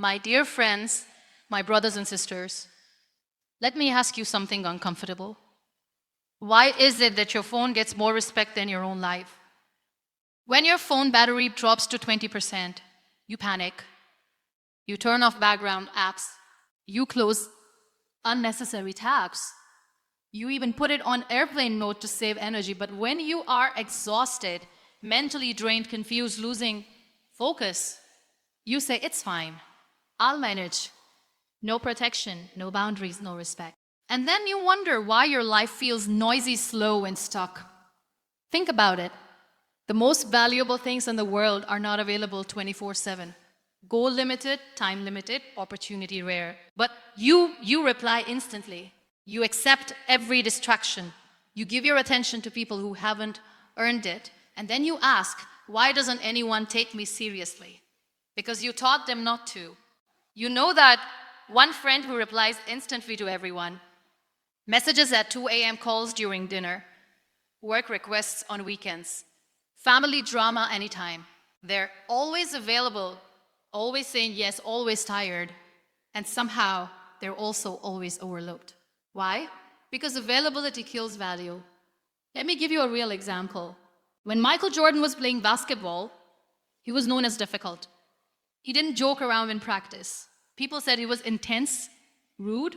My dear friends, my brothers and sisters, let me ask you something uncomfortable. Why is it that your phone gets more respect than your own life? When your phone battery drops to 20%, you panic. You turn off background apps. You close unnecessary tabs. You even put it on airplane mode to save energy. But when you are exhausted, mentally drained, confused, losing focus, you say, it's fine. I'll manage. No protection, no boundaries, no respect. And then you wonder why your life feels noisy, slow, and stuck. Think about it. The most valuable things in the world are not available 24/7. Goal limited, time limited, opportunity rare. But you reply instantly. You accept every distraction. You give your attention to people who haven't earned it. And then you ask, why doesn't anyone take me seriously? Because you taught them not to. You know that one friend who replies instantly to everyone, messages at 2 a.m., calls during dinner, work requests on weekends, family drama anytime. They're always available, always saying yes, always tired, and somehow they're also always overlooked. Why? Because availability kills value. Let me give you a real example. When Michael Jordan was playing basketball, he was known as difficult. He didn't joke around in practice. People said he was intense, rude,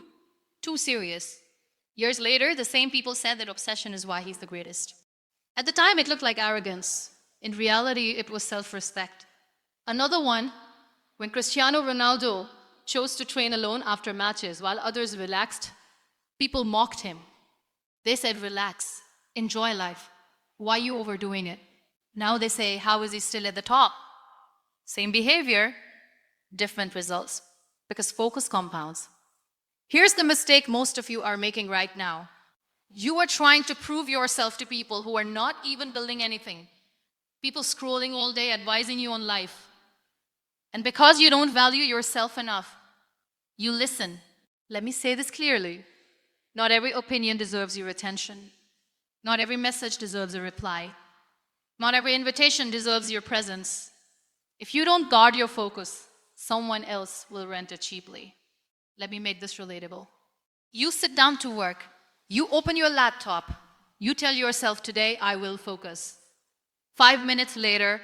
too serious. Years later, the same people said that obsession is why he's the greatest. At the time, it looked like arrogance. In reality, it was self-respect. Another one, when Cristiano Ronaldo chose to train alone after matches while others relaxed, people mocked him. They said, relax, enjoy life. Why are you overdoing it? Now they say, how is he still at the top? Same behavior, different results, because focus compounds. Here's the mistake most of you are making right now. You are trying to prove yourself to people who are not even building anything. People scrolling all day, advising you on life. And because you don't value yourself enough, you listen. Let me say this clearly. Not every opinion deserves your attention. Not every message deserves a reply. Not every invitation deserves your presence. If you don't guard your focus, someone else will rent it cheaply. Let me make this relatable. You sit down to work. You open your laptop. You tell yourself, today I will focus. 5 minutes later,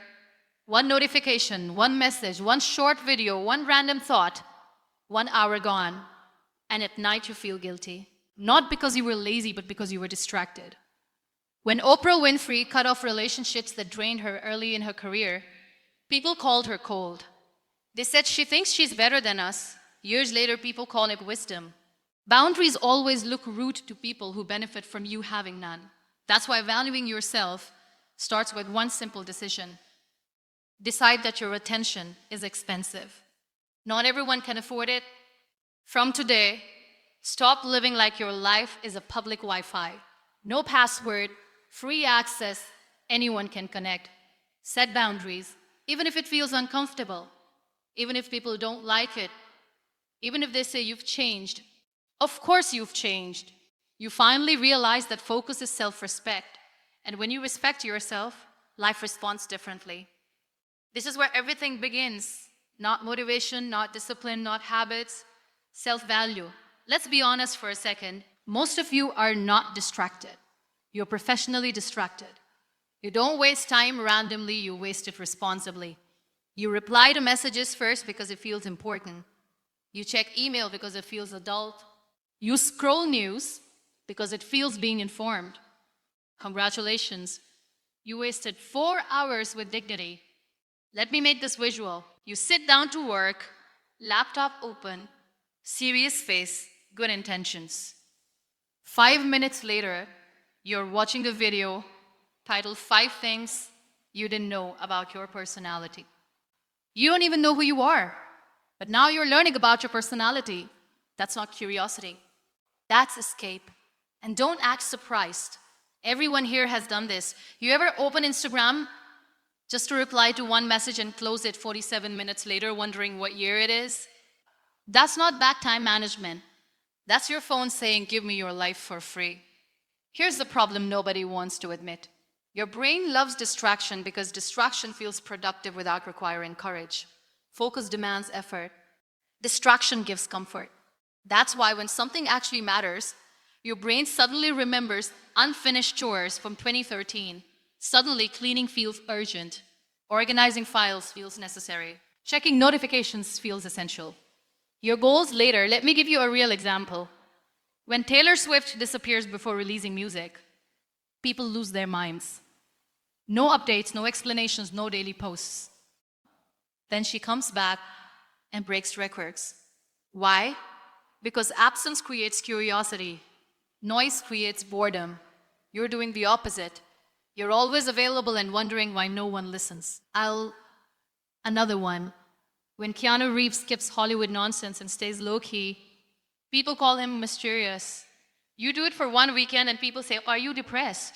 one notification, one message, one short video, one random thought, 1 hour gone. And at night you feel guilty. Not because you were lazy, but because you were distracted. When Oprah Winfrey cut off relationships that drained her early in her career, people called her cold. They said she thinks she's better than us. Years later, people call it wisdom. Boundaries always look rude to people who benefit from you having none. That's why valuing yourself starts with one simple decision. Decide that your attention is expensive. Not everyone can afford it. From today, stop living like your life is a public Wi-Fi. No password, free access, anyone can connect. Set boundaries, even if it feels uncomfortable, even if people don't like it, even if they say you've changed. Of course you've changed. You finally realize that focus is self-respect. And when you respect yourself, life responds differently. This is where everything begins. Not motivation, not discipline, not habits, self-value. Let's be honest for a second. Most of you are not distracted. You're professionally distracted. You don't waste time randomly, you waste it responsibly. You reply to messages first because it feels important. You check email because it feels adult. You scroll news because it feels being informed. Congratulations. You wasted 4 hours with dignity. Let me make this visual. You sit down to work, laptop open, serious face, good intentions. 5 minutes later, you're watching a video titled 5 Things You Didn't Know About Your Personality. You don't even know who you are, but now you're learning about your personality. That's not curiosity. That's escape. And don't act surprised. Everyone here has done this. You ever open Instagram just to reply to one message and close it 47 minutes later, wondering what year it is? That's not bad time management. That's your phone saying, give me your life for free. Here's the problem nobody wants to admit. Your brain loves distraction because distraction feels productive without requiring courage. Focus demands effort. Distraction gives comfort. That's why when something actually matters, your brain suddenly remembers unfinished chores from 2013. Suddenly, cleaning feels urgent. Organizing files feels necessary. Checking notifications feels essential. Your goals later, let me give you a real example. When Taylor Swift disappears before releasing music, people lose their minds. No updates, no explanations, no daily posts. Then she comes back and breaks records. Why? Because absence creates curiosity, noise creates boredom. You're doing the opposite. You're always available and wondering why no one listens. Another one. When Keanu Reeves skips Hollywood nonsense and stays low key, people call him mysterious. You do it for one weekend and people say, "Are you depressed?"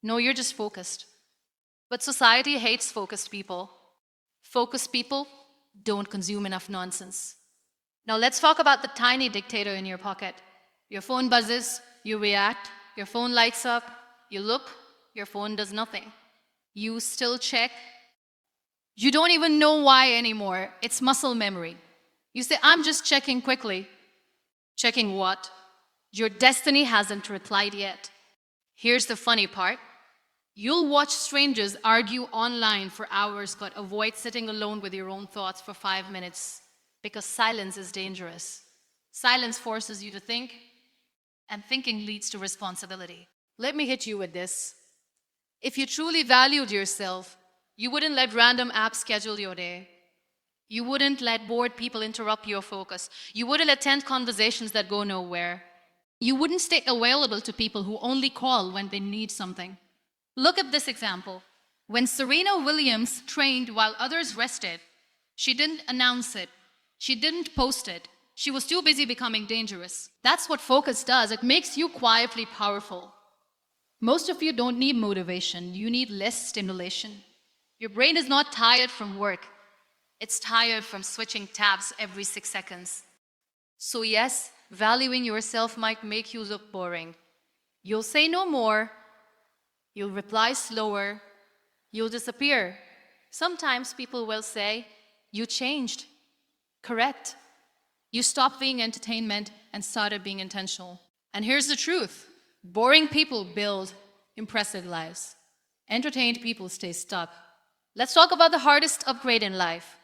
No, you're just focused. But society hates focused people. Focused people don't consume enough nonsense. Now let's talk about the tiny dictator in your pocket. Your phone buzzes, you react, your phone lights up, you look, your phone does nothing. You still check. You don't even know why anymore. It's muscle memory. You say, "I'm just checking quickly." Checking what? Your destiny hasn't replied yet. Here's the funny part. You'll watch strangers argue online for hours but avoid sitting alone with your own thoughts for 5 minutes because silence is dangerous. Silence forces you to think, and thinking leads to responsibility. Let me hit you with this. If you truly valued yourself, you wouldn't let random apps schedule your day. You wouldn't let bored people interrupt your focus. You wouldn't attend conversations that go nowhere. You wouldn't stay available to people who only call when they need something. Look at this example. When Serena Williams trained while others rested, she didn't announce it. She didn't post it. She was too busy becoming dangerous. That's what focus does. It makes you quietly powerful. Most of you don't need motivation. You need less stimulation. Your brain is not tired from work. It's tired from switching tabs every 6 seconds. So yes, valuing yourself might make you look boring. You'll say no more. You'll reply slower. You'll disappear. Sometimes people will say, "You changed." Correct. You stopped being entertainment and started being intentional. And here's the truth. Boring people build impressive lives. Entertained people stay stuck. Let's talk about the hardest upgrade in life.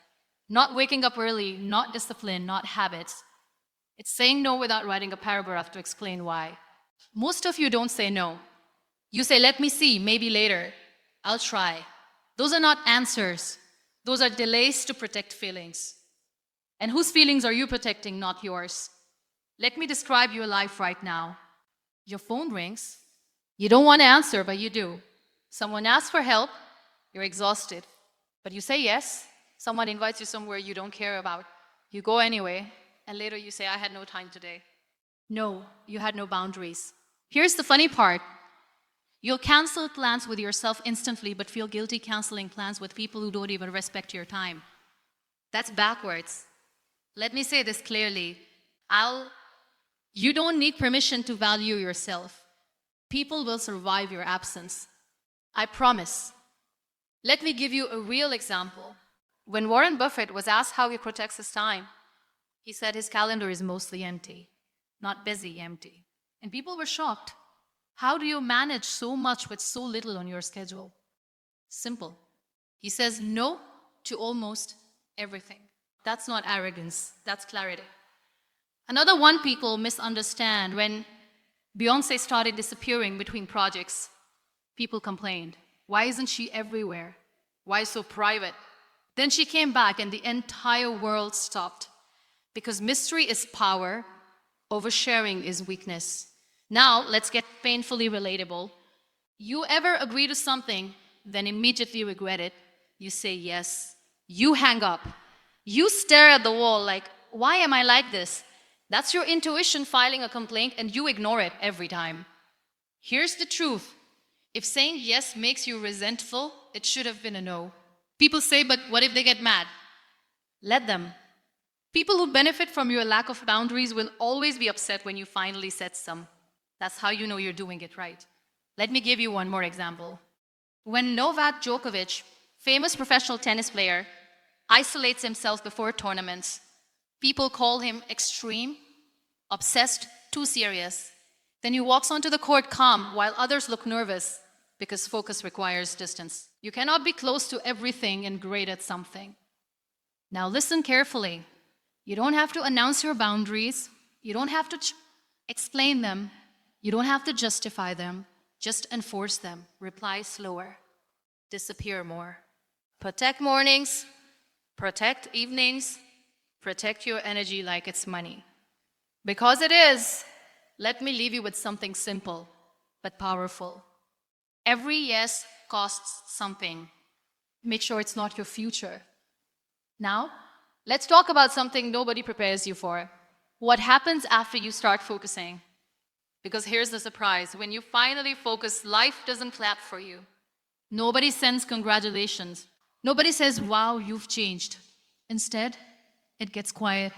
Not waking up early, not discipline, not habits. It's saying no without writing a paragraph to explain why. Most of you don't say no. You say, "Let me see, maybe later. I'll try." Those are not answers. Those are delays to protect feelings. And whose feelings are you protecting, not yours? Let me describe your life right now. Your phone rings. You don't want to answer, but you do. Someone asks for help. You're exhausted. But you say yes. Someone invites you somewhere you don't care about. You go anyway. And later you say, "I had no time today." No, you had no boundaries. Here's the funny part. You'll cancel plans with yourself instantly, but feel guilty canceling plans with people who don't even respect your time. That's backwards. Let me say this clearly. You don't need permission to value yourself. People will survive your absence. I promise. Let me give you a real example. When Warren Buffett was asked how he protects his time, he said his calendar is mostly empty, not busy, empty. And people were shocked. How do you manage so much with so little on your schedule? Simple. He says no to almost everything. That's not arrogance, that's clarity. Another one people misunderstand: when Beyonce started disappearing between projects, people complained. Why isn't she everywhere? Why so private? Then she came back and the entire world stopped. Because mystery is power, oversharing is weakness. Now, let's get painfully relatable. You ever agree to something, then immediately regret it? You say yes. You hang up. You stare at the wall like, "Why am I like this?" That's your intuition filing a complaint, and you ignore it every time. Here's the truth. If saying yes makes you resentful, it should have been a no. People say, "But what if they get mad?" Let them. People who benefit from your lack of boundaries will always be upset when you finally set some. That's how you know you're doing it right. Let me give you one more example. When Novak Djokovic, famous professional tennis player, isolates himself before tournaments, People call him extreme, obsessed, too serious. Then he walks onto the court calm while others look nervous because focus requires distance. You cannot be close to everything and great at something. Now listen carefully. You don't have to announce your boundaries. You don't have to explain them. You don't have to justify them. Just enforce them. Reply slower. Disappear more. Protect mornings. Protect evenings. Protect your energy like it's money. Because it is, let me leave you with something simple but powerful. Every yes costs something. Make sure it's not your future. Now, let's talk about something nobody prepares you for. What happens after you start focusing? Because here's the surprise. When you finally focus, life doesn't clap for you. Nobody sends congratulations. Nobody says, wow, you've changed. Instead, it gets quiet.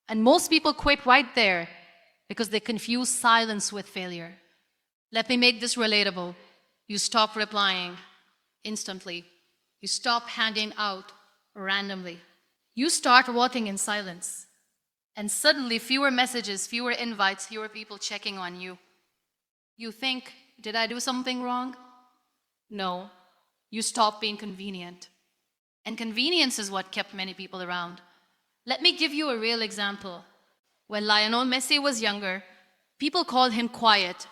And most people quit right there because they confuse silence with failure. Let me make this relatable. You stop replying instantly. You stop handing out randomly. You start walking in silence. And suddenly, fewer messages, fewer invites, fewer people checking on you. You think, did I do something wrong? No. You stop being convenient. And convenience is what kept many people around. Let me give you a real example. When Lionel Messi was younger, people called him quiet,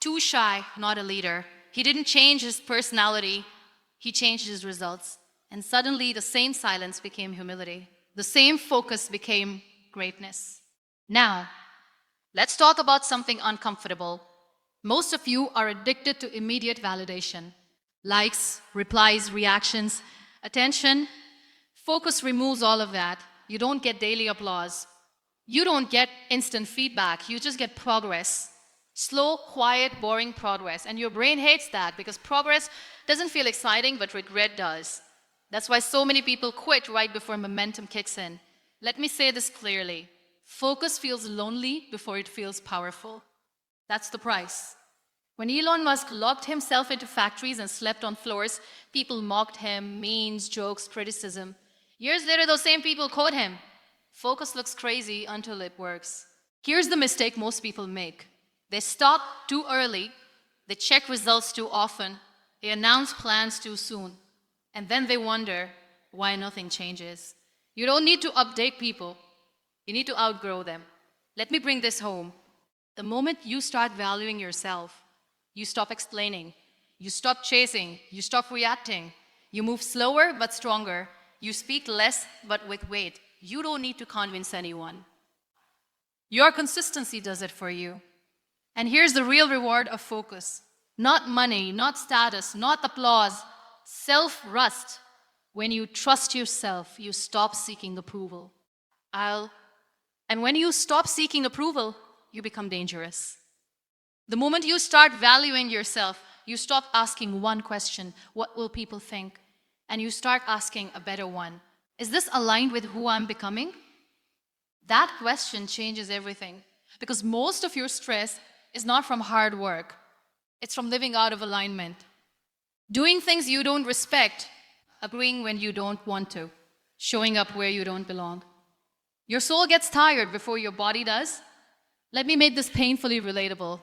too shy, not a leader. He didn't change his personality, he changed his results. And suddenly, the same silence became humility. The same focus became greatness. Now, let's talk about something uncomfortable. Most of you are addicted to immediate validation. Likes, replies, reactions, attention. Focus removes all of that. You don't get daily applause. You don't get instant feedback. You just get progress. Slow, quiet, boring progress. And your brain hates that because progress doesn't feel exciting, but regret does. That's why so many people quit right before momentum kicks in. Let me say this clearly. Focus feels lonely before it feels powerful. That's the price. When Elon Musk locked himself into factories and slept on floors, people mocked him, memes, jokes, criticism. Years later, those same people quote him. Focus looks crazy until it works. Here's the mistake most people make. They stop too early, they check results too often, they announce plans too soon, and then they wonder why nothing changes. You don't need to update people, you need to outgrow them. Let me bring this home. The moment you start valuing yourself, you stop explaining, you stop chasing, you stop reacting, you move slower but stronger, you speak less but with weight. You don't need to convince anyone. Your consistency does it for you. And here's the real reward of focus. Not money, not status, not applause, self-trust. When you trust yourself, you stop seeking approval. And when you stop seeking approval, you become dangerous. The moment you start valuing yourself, you stop asking one question, what will people think? And you start asking a better one. Is this aligned with who I'm becoming? That question changes everything because most of your stress is not from hard work. It's from living out of alignment. Doing things you don't respect, agreeing when you don't want to, showing up where you don't belong. Your soul gets tired before your body does. Let me make this painfully relatable.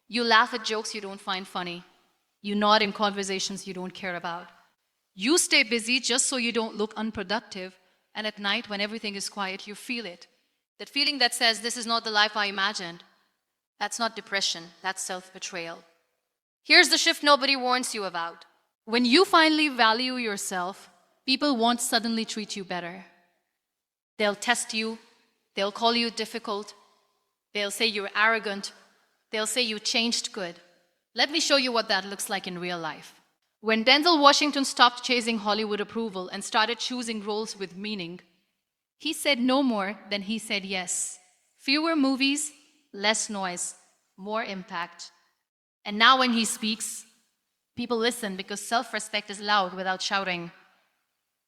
You laugh at jokes you don't find funny. You nod in conversations you don't care about. You stay busy just so you don't look unproductive, and at night when everything is quiet, you feel it. That feeling that says, this is not the life I imagined. That's not depression, that's self-betrayal. Here's the shift nobody warns you about. When you finally value yourself, people won't suddenly treat you better. They'll test you, they'll call you difficult, they'll say you're arrogant, they'll say you changed good. Let me show you what that looks like in real life. When Denzel Washington stopped chasing Hollywood approval and started choosing roles with meaning, he said no more than he said yes. Fewer movies, less noise, more impact. And now when he speaks, people listen because self-respect is loud without shouting.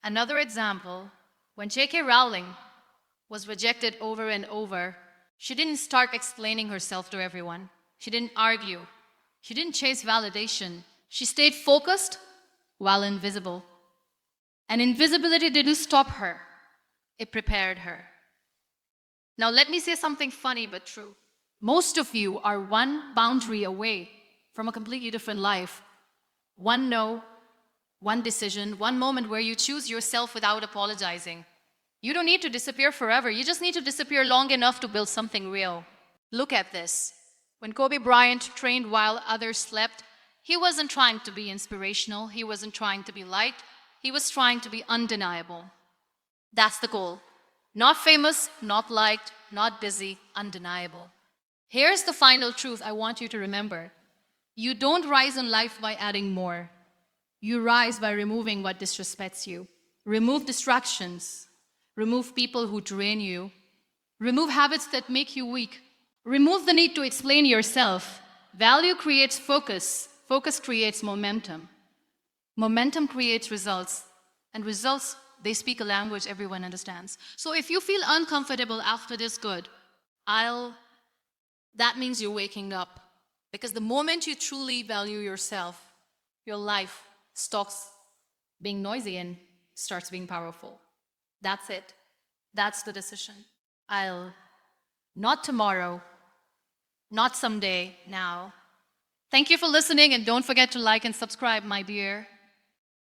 Another example, when J.K. Rowling was rejected over and over, she didn't start explaining herself to everyone. She didn't argue. She didn't chase validation. She stayed focused while invisible. And invisibility didn't stop her. It prepared her. Now, let me say something funny but true. Most of you are one boundary away from a completely different life. One no, one decision, one moment where you choose yourself without apologizing. You don't need to disappear forever. You just need to disappear long enough to build something real. Look at this. When Kobe Bryant trained while others slept, he wasn't trying to be inspirational. He wasn't trying to be light. He was trying to be undeniable. That's the goal. Not famous, not liked, not busy, undeniable. Here's the final truth I want you to remember. You don't rise in life by adding more. You rise by removing what disrespects you. Remove distractions. Remove people who drain you. Remove habits that make you weak. Remove the need to explain yourself. Value creates focus. Focus creates momentum. Momentum creates results. And results, they speak a language everyone understands. So if you feel uncomfortable after this that means you're waking up. Because the moment you truly value yourself, your life stops being noisy and starts being powerful. That's it. That's the decision. Not tomorrow, not someday, now. Thank you for listening, and don't forget to like and subscribe, my dear.